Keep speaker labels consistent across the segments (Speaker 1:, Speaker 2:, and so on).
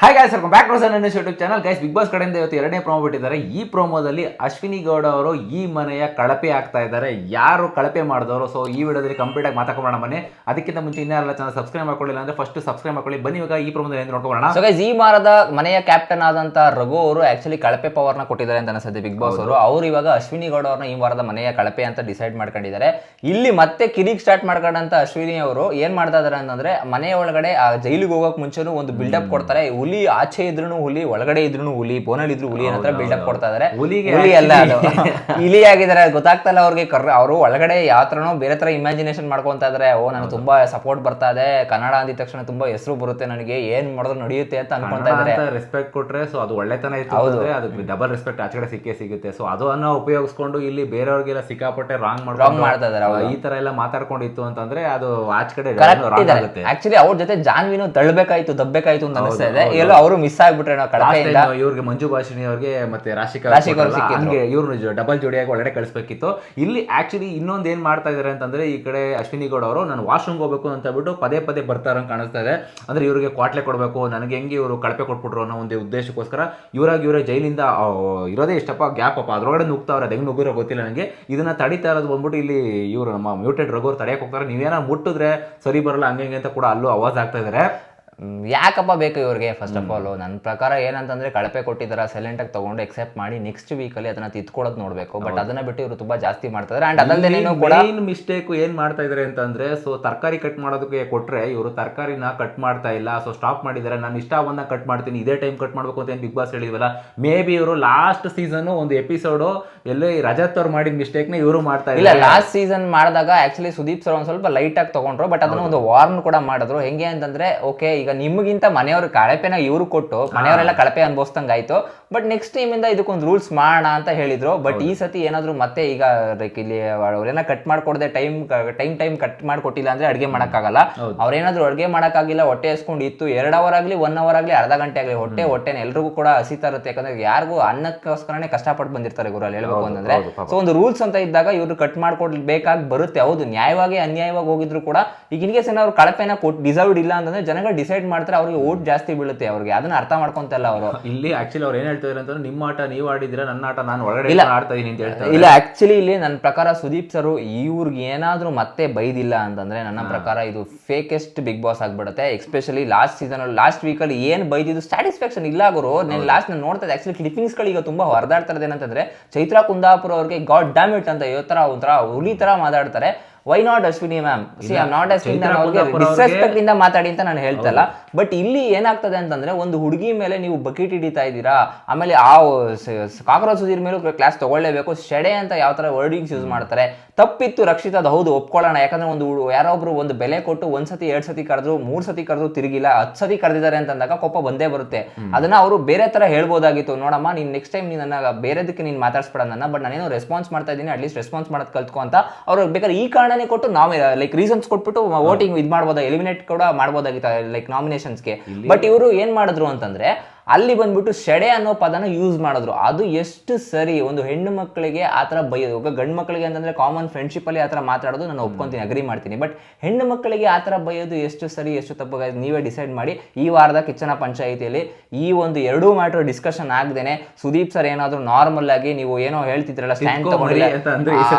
Speaker 1: Hi guys, welcome back to ನನ್ನ YouTube channel. Guys, Bigg Boss ಕಡೆಯಿಂದ ಇವತ್ತು ಎರಡನೇ ಪ್ರೋಮೋ ಬಿಟ್ಟಿದ್ದಾರೆ. ಈ ಪ್ರೋಮೋದಲ್ಲಿ ಅಶ್ವಿನಿ ಗೌಡ ಅವರು ಈ ಮನೆಯ ಕಳಪೆ ಆಗ್ತಾ ಇದ್ದಾರೆ. ಯಾರು ಕಳಪೆ ಮಾಡಿದವರು? ಸೊ ಈ ವಿಡಿಯೋದಲ್ಲಿ ಕಂಪ್ಲೀಟ್ ಆಗಿ ಮಾತಾಡೋಣ ಬನ್ನಿ. ಅದಕ್ಕಿಂತ ಮುಂಚೆ ಇನ್ನೆಲ್ಲ ಚಾನಲ್ ಸಬ್ಸ್ಕ್ರೈಬ್ ಮಾಡ್ಕೊಳ್ಳಿಲ್ಲ ಅಂದ್ರೆ ಫಸ್ಟ್ ಸಬ್ಸ್ಕ್ರೈಬ್ ಮಾಡ್ಕೊಳ್ಳಿ. ಬನ್ನಿ ಇವಾಗ ಈ ಪ್ರೋಮೋದಲ್ಲಿ ಏನು ನೋಡ್ಕೊಳ್ಳೋಣ.
Speaker 2: ಸೊ ಗೈಸ್, ಈ ವಾರದ ಮನೆಯ ಕ್ಯಾಪ್ಟನ್ ಆದಂತ ರಘು ಅವರು ಆಕ್ಚುಲಿ ಕಳಪೆ ಪವರ್ ನ ಕೊಟ್ಟಿದ್ದಾರೆ ಅಂತ ಅನಿಸುತ್ತೆ ಬಿಗ್ ಬಾಸ್ ಅವರು ಇವಾಗ ಅಶ್ವಿನಿ ಗೌಡ ಅವ್ರನ್ನ ಈ ವಾರದ ಮನೆಯ ಕಳಪೆ ಅಂತ ಡಿಸೈಡ್ ಮಾಡ್ಕೊಂಡಿದ್ದಾರೆ. ಇಲ್ಲಿ ಮತ್ತೆ ಕಿರಿಕ್ ಸ್ಟಾರ್ಟ್ ಮಾಡ್ಕೊಂಡಂತ ಅಶ್ವಿನಿ ಅವರು ಏನ್ ಮಾಡ್ತಾ ಇದಾರೆ ಅಂತಂದ್ರೆ, ಮನೆಯ ಒಳಗಡೆ ಆ ಜೈಲಿಗೆ ಹೋಗಕ್ ಮುಂಚೆನೂ ಒಂದು ಬಿಲ್ಡಪ್ ಕೊಡ್ತಾರೆ. ಹುಲಿ ಆಚೆ ಇದ್ರು ಹುಲಿ, ಒಳಗಡೆ ಇದ್ರು ಹುಲಿ, ಬೋನಲ್ಲಿ ಇದ್ರು ಹುಲಿ ಅನ್ನೋ ಬಿಲ್ಡಪ್ ಕೊಡ್ತಾ ಇದಾರೆ. ಹುಲಿ ಅಲ್ಲ, ಅದು ಇಲಿ ಆಗಿದ್ದಾರೆ, ಗೊತ್ತಾಗ್ತಲ್ಲ ಅವ್ರಿಗೆ. ಅವರು ಒಳಗಡೆ ಯಾವ ತರನೋ ಬೇರೆ ತರ ಇಮ್ಯಾಜಿನೇಷನ್ ಮಾಡ್ಕೊಂತ ಇದಾರೆ. ಓ, ನನಗೆ ತುಂಬಾ ಸಪೋರ್ಟ್ ಬರ್ತಾ ಇದೆ, ಕನ್ನಡ ಅಂದಿದ ತಕ್ಷಣ ತುಂಬಾ ಹೆಸರು ಬರುತ್ತೆ ನನಗೆ, ಏನ್ ಮಾಡಿದ್ರು ನಡೆಯುತ್ತೆ ಅಂತ ಅನ್ಕೊಂತ ಇದಾರೆ.
Speaker 1: ರೆಸ್ಪೆಕ್ಟ್ ಕೊಟ್ರೆ ಸೊ ಅದು ಒಳ್ಳೆತನ ಇತ್ತು, ಅದಕ್ಕೆ ಡಬಲ್ ರೆಸ್ಪೆಕ್ಟ್ ಆಚೆ ಸಿಕ್ಕೇ ಸಿಗುತ್ತೆ. ಸೊ ಅದನ್ನ ಉಪಯೋಗಿಸ್ಕೊಂಡು ಇಲ್ಲಿ ಬೇರೆಯವ್ರಿಗೆಲ್ಲ ಸಿಕ್ಕಾಪಟ್ಟೆ ರಾಂಗ್
Speaker 2: ಮಾಡ್ತಾ ಇದಾರೆ.
Speaker 1: ಈ ತರ ಎಲ್ಲ ಮಾತಾಡ್ಕೊಂಡಿತ್ತು ಅಂತಂದ್ರೆ ಅದು ಆಚೆ ಕಡೆ
Speaker 2: ಆಕ್ಚುಲಿ ಅವ್ರ ಜೊತೆ ಜಾನ್ವಿನು ತಳ್ಳಬೇಕಾಯ್ತು, ದಬ್ಬೇಕಾಯ್ತು ಅಂತ ಅನಿಸ್ತಾ ಇದೆ. ಎಲ್ಲೋ ಅವರು ಮಿಸ್ ಆಗ್ಬಿಟ್ರೆ ನಾವು ಕಳಪೆಯಿಂದ.
Speaker 1: ಇವ್ರಿಗೆ ಮಂಜು ಭಾಷಿಣಿ ಅವ್ರಿಗೆ ಮತ್ತೆ ರಾಶಿಕಾ ಇವ್ರು ಡಬಲ್ ಜೋಡಿಯಾಗಿ ಒಳಗಡೆ ಕಳಿಸ್ಬೇಕಿತ್ತು. ಇಲ್ಲಿ ಆಕ್ಚುಲಿ ಇನ್ನೊಂದು ಏನ್ ಮಾಡ್ತಾ ಇದಾರೆ ಅಂತಂದ್ರೆ, ಈ ಕಡೆ ಅಶ್ವಿನಿ ಗೌಡ ಅವರು ನಾನು ವಾಶ್ರೂಮ್ ಹೋಗ್ಬೇಕು ಅಂತ ಬಿಟ್ಟು ಪದೇ ಪದೇ ಬರ್ತಾರ ಕಾಣಿಸ್ತಾ ಇದೆ. ಅಂದ್ರೆ ಇವ್ರಿಗೆ ಕ್ವಾಟ್ಲೆ ಕೊಡ್ಬೇಕು, ನನಗೆ ಹೆಂಗೆ ಇವರು ಕಳಪೆ ಕೊಟ್ಬಿಟ್ರು ಅನ್ನೋ ಒಂದು ಉದ್ದೇಶಕ್ಕೋಸ್ಕರ ಇವರೇ ಜೈಲಿಂದ ಇರೋದೇ ಇಷ್ಟಪ್ಪ ಗ್ಯಾಪ್ ಅಪ್ಪ ಅದ್ರೊಳಗಡೆ ನುಗ್ತಾವ್ರೆ. ಹೆಂಗ್ ನುಗ್ಗಿರೋ ಗೊತ್ತಿಲ್ಲ ನನಗೆ. ಇದನ್ನ ತಡಿತಾ ಇರೋದು ಬಂದ್ಬಿಟ್ಟು ಇಲ್ಲಿ ಇವರು ನಮ್ಮ ಮ್ಯೂಟೆಡ್ ರಘುವ್ರು ತಡೆಯಕ್ಕೆ ಹೋಗ್ತಾರೆ. ನೀವೇನ ಮುಟ್ಟಿದ್ರೆ ಸರಿ ಬರಲ್ಲ ಹಂಗೆ ಅಂತ ಕೂಡ ಅಲ್ಲೂ ಅವಾಜ್ ಆಗ್ತಾ ಇದಾರೆ.
Speaker 2: ಯಾಕಪ್ಪ ಬೇಕು ಇವ್ರಿಗೆ? ಫಸ್ಟ್ ಆಫ್ ಆಲ್ ನನ್ನ ಪ್ರಕಾರ ಏನಂತಂದ್ರೆ, ಕಳಪೆ ಕೊಟ್ಟಿದಾರ, ಸೈಲೆಂಟ್ ಆಗಿ ತಗೊಂಡು ಎಕ್ಸೆಪ್ಟ್ ಮಾಡಿ ನೆಕ್ಸ್ಟ್ ವೀಕಲ್ಲಿ ಅದನ್ನ ತಿದ್ಕೊಳ್ಳೋದು ನೋಡ್ಬೇಕು. ಬಟ್ ಅದನ್ನ ಬಿಟ್ಟು ಇವರು ತುಂಬಾ ಜಾಸ್ತಿ ಮಾಡ್ತಾರೆ. ಅಂಡ್ ಅದಲ್ಲದೆ
Speaker 1: ಮೇನ್ ಮಿಸ್ಟೇಕ್ ಏನ್ ಮಾಡ್ತಾ ಇದಾರೆ ಅಂತಂದ್ರೆ, ಸೊ ತರಕಾರಿ ಕಟ್ ಮಾಡೋದಕ್ಕೆ ಕೊಟ್ರೆ ಇವರು ತರಕಾರಿನ ಕಟ್ ಮಾಡ್ತಾ ಇಲ್ಲ. ಸೊ ಸ್ಟಾಪ್ ಮಾಡಿದ್ದಾರೆ. ನಾನು ಇಷ್ಟ ಬಂದ ಕಟ್ ಮಾಡ್ತೀನಿ, ಇದೇ ಟೈಮ್ ಕಟ್ ಮಾಡ್ಬೇಕು ಅಂತ ಬಿಗ್ ಬಾಸ್ ಹೇಳಿದ್ವಲ್ಲ. ಮೇ ಬಿ ಇವರು ಲಾಸ್ಟ್ ಸೀಸನ್ ಒಂದು ಎಪಿಸೋಡ್ ಎಲ್ಲೇ ರಜತ್ ಅವ್ರು ಮಾಡಿದ ಮಿಸ್ಟೇಕ್ ನ ಇವರು ಮಾಡ್ತಾ ಇಲ್ಲ.
Speaker 2: ಲಾಸ್ಟ್ ಸೀಸನ್ ಮಾಡಿದಾಗ ಆಕ್ಚುಲಿ ಸುದೀಪ್ ಸರ್ ಒಂದ್ ಸ್ವಲ್ಪ ಲೈಟ್ ಆಗಿ ತಗೊಂಡ್ರು. ಬಟ್ ಅದನ್ನ ಒಂದು ವಾರ್ನ್ ಕೂಡ ಮಾಡಿದ್ರು. ಹೆಂಗೆ ಅಂತಂದ್ರೆ, ಓಕೆ ಈಗ ನಿಮಗಿಂತ ಮನೆಯವ್ರ ಕಳಪೆನ ಇವರು ಕೊಟ್ಟು ಮನೆಯವರೆಲ್ಲ ಕಳಪೆ ಅನ್ಭವಿಸ್ದಂಗ ಆಯ್ತು. ಬಟ್ ನೆಕ್ಸ್ಟ್ ಟೈಮ್ ಇಂದ ಇದಕ್ಕೊಂದು ರೂಲ್ಸ್ ಮಾಡೋಣ ಅಂತ ಹೇಳಿದ್ರು. ಬಟ್ ಈ ಸತಿ ಏನಾದ್ರು ಮತ್ತೆ ಈಗ ಲೈಕ್ ಇಲ್ಲಿ ಅವ್ರೇನ ಕಟ್ ಮಾಡ್ಕೊಡದೆ ಟೈಮ್ ಕಟ್ ಮಾಡ್ಕೊಟ್ಟಿಲ್ಲ ಅಂದ್ರೆ ಅಡ್ಗೆ ಮಾಡಕ್ಕಾಗಲ್ಲ. ಅವ್ರೇನಾದ್ರು ಅಡ್ಗೆ ಮಾಡಕ್ಕಾಗಿಲ್ಲ, ಹೊಟ್ಟೆ ಹಸ್ಕೊಂಡು ಇತ್ತು 2 ಅವರ್ ಆಗ್ಲಿ 1 ಅವರ್ ಆಗ್ಲಿ ಅರ್ಧ ಗಂಟೆ ಆಗ್ಲಿ ಹೊಟ್ಟೆನ ಎಲ್ರಿಗೂ ಕೂಡ ಹಸಿತಾ ಇರುತ್ತೆ. ಯಾಕಂದ್ರೆ ಯಾರಿಗೂ ಅನ್ನಕ್ಕೋಸ್ಕರನೇ ಕಷ್ಟಪಟ್ಟು ಬಂದಿರ್ತಾರೆ ಗುರಲ್ಲಿ ಹೇಳ್ಬೇಕು ಅಂತಂದ್ರೆ. ಸೊ ಒಂದು ರೂಲ್ಸ್ ಅಂತ ಇದ್ದಾಗ ಇವ್ರು ಕಟ್ ಮಾಡ್ಕೊಡ್ಬೇಕಾಗಿ ಬರುತ್ತೆ. ಹೌದು, ನ್ಯಾಯವಾಗಿ ಅನ್ಯಾಯವಾಗಿ ಹೋಗಿದ್ರು ಕೂಡ ಈಗ ಇನ್ಕೇಸ್ ಏನಾದ್ರು ಕಳಪೆನ ಕೊಟ್ಟು ಡಿಸರ್ವ್ಡ್ ಇಲ್ಲ ಅಂತಂದ್ರೆ ಜನಗಳು ಡಿಸೈಡ್ ಮಾಡ್ತಾರೆ, ಅವ್ರಿಗೆ ಓಟ್ ಜಾಸ್ತಿ ಬೀಳುತ್ತೆ. ಅವ್ರಿಗೆ ಅದನ್ನ ಅರ್ಥ ಮಾಡ್ಕೊಂತಲ್ಲ ಅವರು.
Speaker 1: ಇಲ್ಲಿ ಆಕ್ಚುಲಿ ಅವ್ರು ಏನ್ ಹೇಳ್ತಾರೆ ಅಂತಂದ್ರೆ, ನಿಮ್ಮ ಆಟ ನೀವು ಆಡಿದ್ರೆ ನನ್ನ ಆಟ ನಾನು ಒಳಗಡೆ ಆಡ್ತಾ ಇದೀನಿ ಅಂತ ಹೇಳ್ತಾರೆ.
Speaker 2: ಇಲ್ಲ, ಆಕ್ಚುಲಿ ಇಲ್ಲಿ ನನ್ನ ಪ್ರಕಾರ ಸುದೀಪ್ ಸರ್ ಇವ್ರಿಗೆ ಏನಾದ್ರೂ ಮತ್ತೆ ಬೈದಿಲ್ಲ ಅಂತಂದ್ರೆ ನನ್ನ ಪ್ರಕಾರ ಇದು ಫೇಕೆಸ್ಟ್ ಬಿಗ್ ಬಾಸ್ ಆಗ್ಬಿಡುತ್ತೆ. ಎಸ್ಪೆಷಲಿ ಲಾಸ್ಟ್ ಸೀಸನ್ ಲಾಸ್ಟ್ ವೀಕಲ್ಲಿ ಏನ್ ಬೈದಿದ್ದು ಸ್ಯಾಟಿಸ್ಫ್ಯಾಕ್ಷನ್ ಇಲ್ಲ ಗುರು. ನಾನು ಲಾಸ್ಟ್ ನಾನು ನೋಡ್ತಾ ಇದ್ದೆ. ಆಕ್ಚುಲಿ ಕ್ಲಿಪ್ಪಿಂಗ್ಸ್ ಗಳು ಈಗ ತುಂಬಾ ಹೊರದಾಡ್ತಾ ಇರೋದು ಏನಂತಂದ್ರೆ, ಚೈತ್ರಾ ಕುಂದಾಪುರ ಅವ್ರಿಗೆ ಗಾಡ್ ಡ್ಯಾಮ್ ಇಟ್ ಅಂತ ಒಂಥರ ಹುಲಿ ತರ ಮಾತಾಡ್ತಾರೆ. Why not Ashwini ma'am? C I am not Ashwini, ನಾನು ಅವ್ರಿಗೆ ಡಿಸ್ರೆಸ್ಪೆಕ್ಟ್ ಇಂದ ಮಾತಾಡಿ ಅಂತ ನಾನು ಹೇಳ್ತಲ್ಲ. ಬಟ್ ಇಲ್ಲಿ ಏನಾಗ್ತದೆ ಅಂತಂದ್ರೆ, ಒಂದು ಹುಡುಗಿ ಮೇಲೆ ನೀವು ಬಕೆಟ್ ಹಿಡಿತಾ ಇದ್ದೀರಾ, ಆಮೇಲೆ ಆ ಕಾಕ್ರೋಚ್ ಸುದೀರ್ ಮೇಲೂ ಕ್ಲಾಸ್ ತಗೊಳ್ಳೇಬೇಕು. ಶೆಡೆ ಅಂತ ಯಾವ ತರ ವರ್ಡಿಂಗ್ಸ್ ಯೂಸ್ ಮಾಡ್ತಾರೆ. ತಪ್ಪಿತ್ತು ರಕ್ಷಿತ್, ಅದು ಹೌದು ಒಪ್ಕೊಳ್ಳೋಣ. ಯಾಕಂದ್ರೆ ಯಾರೊಬ್ರು ಒಂದು ಬೆಲೆ ಕೊಟ್ಟು 1 ಸತಿ 2 ಸತಿ ಕರೆದ್ರು 3 ಸತಿ ಕರೆದ್ರು ತಿರುಗಿಲ್ಲ, 10 ಸತಿ ಕರೆದಿದ್ದಾರೆ ಅಂತಂದಾಗ ಕೋಪ ಬಂದೇ ಬರುತ್ತೆ. ಅದನ್ನ ಅವರು ಬೇರೆ ತರ ಹೇಳ್ಬೋದಾಗಿತ್ತು. ನೋಡಮ್ಮ, ನೀನ್ ನೆಕ್ಸ್ಟ್ ಟೈಮ್ ನೀನ್ ನನ್ನ ಬೇರೆದಕ್ಕೆ ನೀನ್ ಮಾತಾಡ್ಸ್ಬೇಡ ನನ್ನ, ಬಟ್ ನಾನೇನೋ ರೆಸ್ಪಾನ್ಸ್ ಮಾಡ್ತಾ ಇದ್ದೀನಿ, ಅಟ್ಲೀಸ್ಟ್ ರೆಸ್ಪಾನ್ಸ್ ಮಾಡೋದು ಕಲ್ತ್ಕೊ ಅಂತ ಅವ್ರು ಬೇಕಾದ್ರೆ ಈ ಕಾರಣ ಕೊಟ್ಟು ನಾವೇ ಲೈಕ್ ರೀಸನ್ಸ್ ಕೊಟ್ಬಿಟ್ಟು ವೋಟಿಂಗ್ ಇದು ಮಾಡ್ಬೋದ, ಎಲಿಮಿನೇಟ್ ಕೂಡ ಮಾಡ್ಬೋದಾಗಿತ್ತು ಲೈಕ್ ನಾಮಿನೇಷನ್ಸ್ಗೆ. ಬಟ್ ಇವರು ಏನ್ ಮಾಡಿದ್ರು ಅಂತಂದ್ರೆ, ಅಲ್ಲಿ ಬಂದ್ಬಿಟ್ಟು ಶೆಡೆ ಅನ್ನೋ ಪದನ ಯೂಸ್ ಮಾಡಿದ್ರು. ಅದು ಎಷ್ಟು ಸರಿ? ಒಂದು ಹೆಣ್ಣು ಮಕ್ಕಳಿಗೆ ಆತರ ಬೈಯೋದು. ಗಂಡು ಮಕ್ಕಳಿಗೆ ಅಂತಂದ್ರೆ ಕಾಮನ್ ಫ್ರೆಂಡ್ಶಿಪ್ ಅಲ್ಲಿ ಆತರ ಮಾತಾಡೋದು ನಾನು ಒಪ್ಕೊಂತೀನಿ, ಅಗ್ರಿ ಮಾಡ್ತೀನಿ. ಬಟ್ ಹೆಣ್ಣು ಮಕ್ಕಳಿಗೆ ಆತರ ಬೈಯೋದು ಎಷ್ಟು ಸರಿ ಎಷ್ಟು ತಪ್ಪು ನೀವೇ ಡಿಸೈಡ್ ಮಾಡಿ. ಈ ವಾರದ ಕಿಚ್ಚನ ಪಂಚಾಯಿತಿಯಲ್ಲಿ ಈ ಒಂದು 2 ಮ್ಯಾಟರ್ ಡಿಸ್ಕಷನ್ ಆಗದೇನೆ ಸುದೀಪ್ ಸರ್ ಏನಾದ್ರು ನಾರ್ಮಲ್ ಆಗಿ ನೀವು ಏನೋ ಹೇಳ್ತಿದ್ರಲ್ಲ ಸ್ಟ್ಯಾಂಡ್ ತಗೊಂಡಿಲ್ಲ,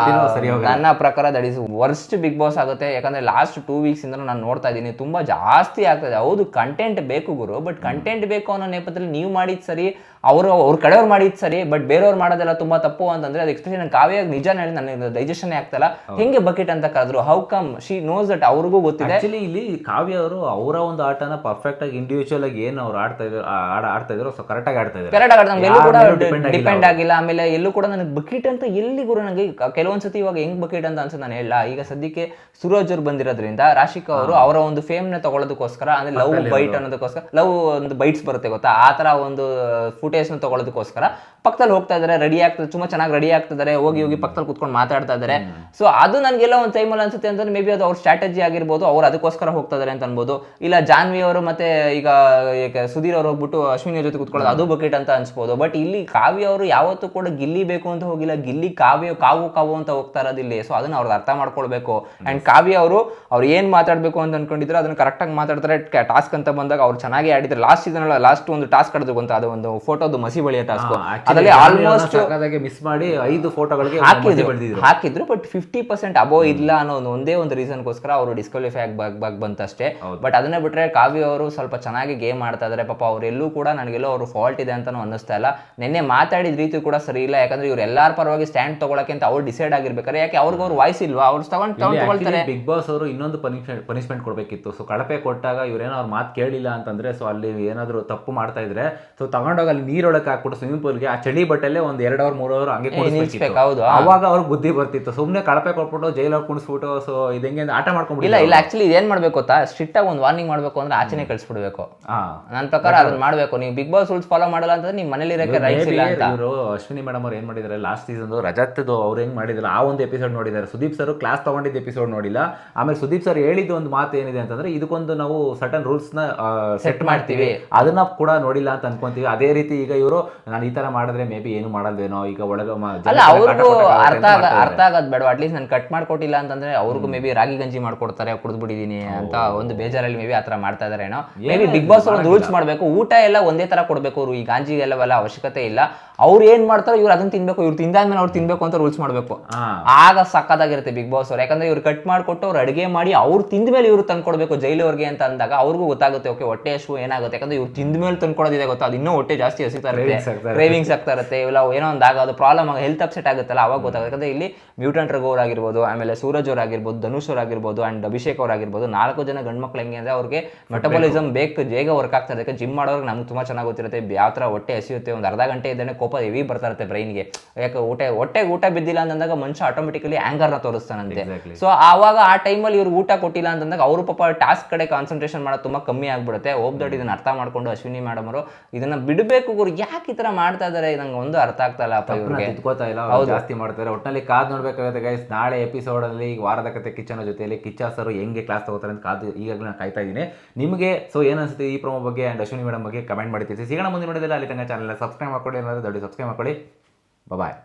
Speaker 2: ನನ್ನ ಪ್ರಕಾರ that is worst Bigg Boss ಆಗುತ್ತೆ. ಯಾಕಂದ್ರೆ ಲಾಸ್ಟ್ 2 ವೀಕ್ಸ್ ಇಂದ ನಾನು ನೋಡ್ತಾ ಇದ್ದೀನಿ, ತುಂಬಾ ಜಾಸ್ತಿ ಆಗ್ತದೆ. ಹೌದು, ಕಂಟೆಂಟ್ ಬೇಕು ಗುರು, ಬಟ್ ಕಂಟೆಂಟ್ ಬೇಕು ಅನ್ನೋ ನೇಪಥ್ಯದಲ್ಲಿ ನೀವು ಮಾಡಿದ್ ಸರಿ, ಅವ್ರ ಕಡೆಯವ್ರು ಮಾಡಿದ್ ಸರಿ, ಬಟ್ ಬೇರೆಯವ್ರು ಮಾಡೋದೆಲ್ಲ ತುಂಬಾ ತಪ್ಪು ಅಂತಂದ್ರೆ, ಅದು ಎಕ್ಸ್ಪೆಷಲಿ ನಾನು ಕಾವ್ಯಾಗ ನಿಜ ಹೇಳಿ ನನಗೆ ಡೈಜೆಷನ್ ಆಗ್ತಲ್ಲ. ಹೆಂಗೆ ಬಕೆಟ್ ಅಂತ ಕರೆದ್ರು? How come? She knows that. ಅವ್ರಿಗೂ ಗೊತ್ತಿದೆ.
Speaker 1: ಆಕ್ಚುಲಿ ಇಲ್ಲಿ ಕಾವ್ಯ ಅವರು ಅವರ ಒಂದು ಆಟನ ಪರ್ಫೆಕ್ಟ್ ಆಗಿ ಇಂಡಿವಿಜುವಲ್ ಆಗಿ ಏನು ಅವ್ರು ಆಡ್ತಾ ಇದ್ರು ಸೊ ಕರೆಕ್ಟ್ ಆಗಿ ಆಡ್ತಾ ಇದ್ದಾರೆ. ಎಲ್ಲೂ ಕೂಡ ಡಿಪೆಂಡ್ ಆಗಿಲ್ಲ. ಆಮೇಲೆ ಎಲ್ಲೂ ಕೂಡ ನನಗೆ ಬಕೆಟ್ ಅಂತ ಎಲ್ಲಿ ಗುರು ನನಗೆ ಕೆಲವೊಂದ್ಸತಿ ಇವಾಗ ಹೆಂಗ್ ಬಕೆಟ್ ಅಂತ ಅನ್ಸುತ್ತೆ. ನಾನು ಹೇಳ ಈಗ ಸದ್ಯಕ್ಕೆ ಸುರಾಜ್ ಅವ್ರು ಬಂದಿರೋದ್ರಿಂದ ರಾಶಿಕಾ ಅವರು ಅವರ ಒಂದು ಫೇಮ್ ನ ತಗೊಳ್ಳೋದಕ್ಕೋಸ್ಕರ, ಅಂದ್ರೆ ಲವ್ ಬೈಟ್ ಅನ್ನೋದಕ್ಕೋಸ್ಕರ, ಲವ್ ಒಂದು ಬೈಟ್ಸ್ ಬರುತ್ತೆ ಗೊತ್ತಾ, ಆ
Speaker 2: ಆ ತರ ಒಂದು ಫುಟೇಜ್ ನ ತಗೊಳ್ಳೋದಕ್ಕೋಸ್ಕರ ಪಕ್ಕದಲ್ಲಿ ಹೋಗ್ತಾ ಇದಾರೆ, ರೆಡಿ ಆಗ್ತದೆ, ತುಂಬಾ ಚೆನ್ನಾಗಿ ರೆಡಿ ಆಗ್ತಿದ್ದಾರೆ, ಹೋಗಿ ಪಕ್ಕದಲ್ಲಿ ಕುತ್ಕೊಂಡು ಮಾತಾಡ್ತಾ ಇದಾರೆ. ಸೊ ಅದು ನನ್ಗೆಲ್ಲ ಒಂದು ಟೈಮಲ್ಲಿ ಅನ್ಸುತ್ತೆ ಅಂತಂದ್ರೆ ಮೇ ಬಿ ಅದು ಅವ್ರ ಸ್ಟ್ರಾಟಜಿ ಆಗಿರ್ಬೋದು, ಅವ್ರು ಅದಕ್ಕೋಸ್ಕರ ಹೋಗ್ತಾ ಇದಾರೆ ಅಂತ ಅನ್ಬೋದು. ಇಲ್ಲ ಜಾನ್ವಿ ಅವರು ಮತ್ತೆ ಈಗ ಸುಧೀರ್ ಅವ್ರು ಹೋಗ್ಬಿಟ್ಟು ಅಶ್ವಿನಿ ಜೊತೆ ಕುತ್ಕೊಳ್ಳೋದು ಅದು ಬಕೆಟ್ ಅಂತ ಅನ್ಸ್ಬೋದು. ಬಟ್ ಇಲ್ಲಿ ಕಾವ್ಯ ಅವರು ಯಾವತ್ತೂ ಕೂಡ ಗಿಲ್ಲಿ ಬೇಕು ಅಂತ ಹೋಗಿಲ್ಲ, ಗಿಲ್ಲಿ ಕಾವು ಅಂತ ಹೋಗ್ತಾ ಇರೋದು ಇಲ್ಲಿ. ಸೊ ಅದನ್ನ ಅವ್ರಿಗೆ ಅರ್ಥ ಮಾಡ್ಕೊಳ್ಬೇಕು. ಅಂಡ್ ಕಾವ್ಯ ಅವರು ಏನ್ ಮಾತಾಡ್ಬೇಕು ಅಂತ ಅನ್ಕೊಂಡಿದ್ರು ಅದನ್ನ ಕರೆಕ್ಟ್ ಆಗಿ ಮಾತಾಡ್ತಾರೆ. ಟಾಸ್ಕ್ ಅಂತ ಬಂದಾಗ ಅವ್ರು ಚೆನ್ನಾಗಿ ಆಡಿದ್ರೆ. ಲಾಸ್ಟ್ ಸೀಸನ್ ಲಾಸ್ಟ್ ಒಂದು ಟಾಸ್ಕ್ ಆಡಿದ್ರು ಅಂತ, ಅದು ಒಂದು ಫೋಟೋದು ಮಸಿ ಬಳಿಯ ಟಾಸ್ಕ್, ಅದರಲ್ಲಿ ಆಲ್ಮೋಸ್ಟ್
Speaker 1: ಮಿಸ್ ಮಾಡಿ 5 ಫೋಟೋಗಳಿಗೆ
Speaker 2: ಹಾಕಿದ್ರು. ಬಟ್ 50% ಅಬೋ ಇಲ್ಲ ಅನ್ನೋ ಒಂದೇ ಒಂದು ರೀಸನ್ಗೋಸ್ಕರ ಅವರು ಡಿಸ್ಕ್ವಾಲಿಫೈ ಆಗಿ ಬಂತಷ್ಟೇ. ಬಟ್ ಅದನ್ನ ಬಿಟ್ರೆ ಕಾವ್ಯ ಅವರು ಸ್ವಲ್ಪ ಚೆನ್ನಾಗಿ ಗೇಮ್ ಆಡ್ತಾ ಇದಾರೆ. ಪಾಪ ಅವರೆಲ್ಲೂ ಕೂಡ ನನಗೆಲ್ಲೋ ಅವ್ರು ಫಾಲ್ಟ್ ಇದೆ ಅಂತಾನು ಅನ್ನಿಸ್ತಾ ಇಲ್ಲ. ನಿನ್ನೆ ಮಾತಾಡಿದ ರೀತಿ ಕೂಡ ಸರಿ ಇಲ್ಲ. ಯಾಕಂದ್ರೆ ಇವ್ರು ಎಲ್ಲಾರ ಪರವಾಗಿ ಸ್ಟ್ಯಾಂಡ್ ತಗೊಳಕ್ಕೆ ಅಂತ ಅವ್ರು ಡಿಸೈಡ್ ಆಗಿರ್ಬೇಕಾರೆ, ಯಾಕೆ ಅವ್ರಿಗೆ ಅವ್ರು ವಾಯ್ಸ್ ಇಲ್ವಾ? ಅವ್ರು ತಗೊಳ್ತಾರೆ.
Speaker 1: ಬಿಗ್ ಬಾಸ್ ಅವರು ಇನ್ನೊಂದು ಪನಿಷ್ಮೆಂಟ್ ಕೊಡ್ಬೇಕಿತ್ತು. ಸೊ ಕಳಪೆ ಕೊಟ್ಟಾಗ ಇವ್ರೇನೋ ಅವ್ರ ಮಾತು ಕೇಳಿಲ್ಲ ಅಂತಂದ್ರೆ, ಸೊ ಅಲ್ಲಿ ಏನಾದ್ರು ತಪ್ಪು ಮಾಡ್ತಾ ಇದ್ರೆ ಸೊ ತಗೊಂಡೋಗಿ ಅಲ್ಲಿ ನೀರೊಳಗೆ ಹಾಕ್ಬಿಟ್ಟು ಸ್ವಿಮ್ಮಿಂಗ್ ಪೂಲ್ಗೆ ಆ ಚಳಿ ಬಟ್ಟೆಲೆ ಒಂದ್ 2 ಅವರ್ 3 ಅವರ್ ಹಂಗೆ ಕುಣಿಸ್ಬೇಕಿತ್ತು. ಅವಾಗ ಅವ್ರಿಗೆ ಬುದ್ಧಿ ಬರ್ತಿತ್ತು. ಸುಮ್ನೆ ಕಳಪೆ ಕೊಟ್ಬಿಟ್ಟು ಜೈಲಲ್ಲಿ ಕುಣಿಸ್ಬಿಟ್ಟು ಸೊ ಇದಂಗೆ ಆಟ ಮಾಡ್ಕೊಂಡ್ಬಿಟ್ಟು.
Speaker 2: ಇಲ್ಲ ಆಕ್ಚುಲಿ ಏನ್ ಮಾಡ್ಬೇಕು ಗೊತ್ತಾ, ಸ್ಟ್ರಿಕ್ಟ್ ಆಗಿ ಒಂದು ವಾರ್ನಿಂಗ್ ಮಾಡ್ಬೇಕು ಅಂದ್ರೆ ಆಚೆನೆ ಕಳಿಸ್ಬಿಡ್ಬೇಕು. ನನ್ನ ಪ್ರಕಾರ ಅದನ್ನ ಮಾಡ್ಬೇಕು. ನೀವು ಬಿಗ್ ಬಾಸ್ ರೂಲ್ಸ್ ಫಾಲೋ ಮಾಡಲ್ಲ ಅಂತಂದ್ರೆ ನೀವು ಮನೇಲಿ ಇರಕ್ಕೆ ರೈಟ್ಸ್ ಇಲ್ಲ ಅಂತ.
Speaker 1: ಇವರು ಅಶ್ವಿನಿ ಮೇಡಮ್ ಅವ್ರು ಏನ್ ಮಾಡಿದ್ದಾರೆ ಲಾಸ್ಟ್ ಸೀಸನ್ ರಜತ್ದು ಅವ್ರು ಹೆಂಗ್ ಮಾಡಿದ್ರು ಆ ಒಂದು ಎಪಿಸೋಡ್ ನೋಡಿದ್ದಾರೆ. ಸುದೀಪ್ ಸರ್ ಕ್ಲಾಸ್ ತಗೊಂಡಿದ್ದ ಎಪಿಸೋಡ್ ನೋಡಿಲ್ಲ. ಆಮೇಲೆ ಸುದೀಪ್ ಸರ್ ಹೇಳಿದ ಒಂದು ಮಾತು ಏನಿದೆ ಅಂತಂದ್ರೆ, ಇದಕ್ಕೊಂದು ನಾವು ಸರ್ಟನ್ ರೂಲ್ಸ್ ನ ಸೆಟ್ ಮಾಡ್ತೀವಿ, ಅದನ್ನ ಕೂಡ ನೋಡಿಲ್ಲ ಅಂತ ಅನ್ಕೊಂತೀವಿ. ಅದೇ ರೀತಿ ಈಗ ಇವರು ನಾನು ಈ ತರ ಮಾಡಿದ್ರೆ ಮೇ ಬಿ ಏನು ಮಾಡಲ್ವೇನೋ, ಈಗ ಒಳಗ
Speaker 2: ಅವ್ರಿಗೂ ಅರ್ಥ ಆಗೋದ್ ಬೇಡ. ಅಟ್ಲೀಸ್ಟ್ ನಾನು ಕಟ್ ಮಾಡ್ಕೊಟ್ಟಿಲ್ಲ ಅಂತಂದ್ರೆ ಅವ್ರಿಗೂ ಮೇ ಬಿ ರಾಗಿ ಗಂಜಿ ಮಾಡ್ಕೊಡ್ತಾರೆ, ಕುಡಿದ್ಬಿಟ್ಟಿದೀನಿ ಅಂತ ಒಂದು ಬೇಜಾರಲ್ಲಿ ಮೇ ಬಿ ಆತರ ಮಾಡ್ತಾ ಇದಾರೆ ಏನೋ. ಮೇ ಬಿ ಬಿಗ್ ಬಾಸ್ ಒಂದು ರೂಲ್ಸ್ ಮಾಡ್ಬೇಕು. ಊಟ ಎಲ್ಲ ಒಂದೇ ತರ ಕೊಡ್ಬೇಕು. ಅವ್ರು ಈ ಗಾಂಜಿ ಎಲ್ಲವೆಲ್ಲ ಅವಶ್ಯಕತೆ ಇಲ್ಲ. ಅವ್ರು ಏನ್ ಮಾಡ್ತಾರೋ ಇವ್ರು ಅದನ್ನ ತಿನ್ಬೇಕು, ಇವ್ರು ತಿಂದಾದ್ಮೇಲೆ ಅವ್ರು ತಿನ್ಬೇಕು ಅಂತ ರೂಲ್ಸ್ ಮಾಡ್ಬೇಕು. ಆಗ ಸಕ್ಕದಾಗಿರುತ್ತೆ ಬಿಗ್ ಬಾಸ್ ಅವ್ರು. ಯಾಕಂದ್ರೆ ಇವ್ರು ಕಟ್ ಮಾಡ್ಕೊಟ್ಟು ಅವ್ರು ಅಡಿಗೆ ಮಾಡಿ ಅವ್ರು ತಿಂದ್ಮೇಲೆ ಇವ್ರು ತಂದ್ಕೊಡ್ಬೇಕು ಜೈಲವ್ರಿಗೆ ಅಂತ ಅಂದಾಗ ಅವ್ರಿಗೂ ಗೊತ್ತಾಗುತ್ತೆ ಓಕೆ ಹೊಟ್ಟೆ ಅಷ್ಟು ಏನಾಗುತ್ತೆ. ಯಾಕಂದ್ರೆ ಇವ್ರು ತಿಂದ್ಮೇಲೆ ತಂದ್ಕೊಡೋದಿದೆ ಗೊತ್ತಾ, ಅದು ಇನ್ನೂ ಹೊಟ್ಟೆ ಜಾಸ್ತಿ ಹಸಿತಾ ಇರುತ್ತೆ, ಕ್ರೇವಿಂಗ್ಸ್ ಆಗ್ತಾ ಇರುತ್ತೆ. ಇಲ್ಲ ಏನೋ ಒಂದು ಆಗೋದು ಪ್ರಾಬ್ಲಮ್ ಆಗ ಹೆಲ್ತ್ ಅಪ್ಸೆಟ್ ಆಗುತ್ತಲ್ಲ ಅವಾಗ ಗೊತ್ತಾಗುತ್ತೆ. ಯಾಕಂದ್ರೆ ಇಲ್ಲಿ ಮ್ಯೂಟೆಂಟ್ ರಘು ಆಗಿರ್ಬೋದು, ಆಮೇಲೆ ಸೂರಜ್ ಅವ್ರು ಆಗಿರ್ಬೋದು, ಧನುಷ್ ಅವ್ರು ಆಗಿರ್ಬೋದು, ಅಂಡ್ ಅಭಿಷೇಕ್ ಅವ್ರು ಆಗಿರ್ಬೋದು, 4 ಜನ ಗಂಡು ಮಕ್ಳು ಹೆಂಗೆ ಅಂದ್ರೆ ಅವ್ರಿಗೆ ಮೆಟಬಾಲಿಸಮ್ ಬೇಕು, ಬೇಗ ವರ್ಕ್ ಆಗ್ತಾ ಇರುತ್ತೆ. ಜಿಮ್ ಮಾಡೋರ್ಗೆ ನಮ್ಗೆ ತುಂಬಾ ಚೆನ್ನಾಗಿ ಗೊತ್ತಿರುತ್ತೆ ಯಾವ ತರ ಹೊಟ್ಟೆ ಹಸಿಯುತ್ತೆ. ಒಂದು ಅರ್ಧ ಗಂಟೆ ಇದ್ದಾನೆ ಕೋಪ ಹೆವಿ ಬರ್ತಾ ಇರುತ್ತೆ ಬ್ರೈನ್ಗೆ. ಯಾಕೆ ಹೊಟ್ಟೆಗೆ ಊಟ ಬಿದ್ದಿಲ್ಲ ಅಂತಂದಾಗ ಮನುಷ್ಯ ಆಟೋಮೆಟಿಕಲಿ ಆಂಗರ್ನ ತೋರಿಸ್ತಾನಂತೆ. ಸೊ ಆವಾಗ ಆ ಟೈಮಲ್ಲಿ ಇವ್ರು ಊಟ ಕೊಟ್ಟಿಲ್ಲ ಅಂತಂದಾಗ ಅವರು ಪಾಪ ಟಾಸ್ಕ್ ಕಡೆ ಕಾನ್ಸಂಟ್ರೇಷನ್ ಮಾಡೋದು ತುಂಬಾ ಕಮ್ಮಿ ಆಗ್ಬಿಡುತ್ತೆ. ಹೋಗ್ದೊಡ್ಡ ಇದನ್ನ ಅರ್ಥ ಮಾಡ್ಕೊಂಡು ಅಶ್ವಿನಿ ಮೇಡಮ್ ಅವರು ಇದನ್ನ ಬಿಡಬೇಕು. ಇವ್ರು ಯಾಕೆ ಈ ತರ ಮಾಡ್ತಾ ಇದಾರೆ ನಂಗೆ ಒಂದು ಅರ್ಥ ಆಗ್ತಾ ಇಲ್ಲ.
Speaker 1: ತಿದ್ಕೋತಾ ಇಲ್ಲ, ಜಾಸ್ತಿ ಮಾಡ್ತಾರೆ. ಒಟ್ಟಿನಲ್ಲಿ ಕಾದ್ ನೋಡ್ಬೇಕಾಗುತ್ತೆ ಗೈಸ್. ನಾಳೆ ಎಪಿಸೋಡ್ ಅಲ್ಲಿ ವಾರದ ಕತೆ ಕಿಚ್ಚನ ಜೊತೆಯಲ್ಲಿ ಕಿಚ್ಚ ಸರ್ ಹೆಂಗೆ ಕ್ಲಾಸ್ ತಗೋತಾರೆ ಅಂತ ಕಾದು ಈಗಾಗಲೇ ನಾನು ಕಾಯ್ತಾ ಇದ್ದೀನಿ. ನಿಮಗೆ ಸೊ ಏನ್ ಅನ್ಸುತ್ತೆ ಈ ಪ್ರೋಮೋ ಬಗ್ಗೆ ಅಂಡ್ ಅಶ್ವಿನಿ ಮೇಡಮ್ ಬಗ್ಗೆ ಕಮೆಂಟ್ ಮಾಡಿ ತಿಳಿಸಿ. ಸಿಗೋಣ ಮುಂದೆ ನೋಡಿದ್ರೆ ಅಲ್ಲಿ ತನಕ ಚಾನಲ್ ಸಬ್ಸ್ಕ್ರೈಬ್ ಮಾಡ್ಕೊಳ್ಳಿ, ಏನಾದರೂ ದೊಡ್ಡ ಸಬ್ಸ್ಕ್ರೈಬ್ ಮಾಡ್ಕೊಳ್ಳಿ. ಬಾಯ್.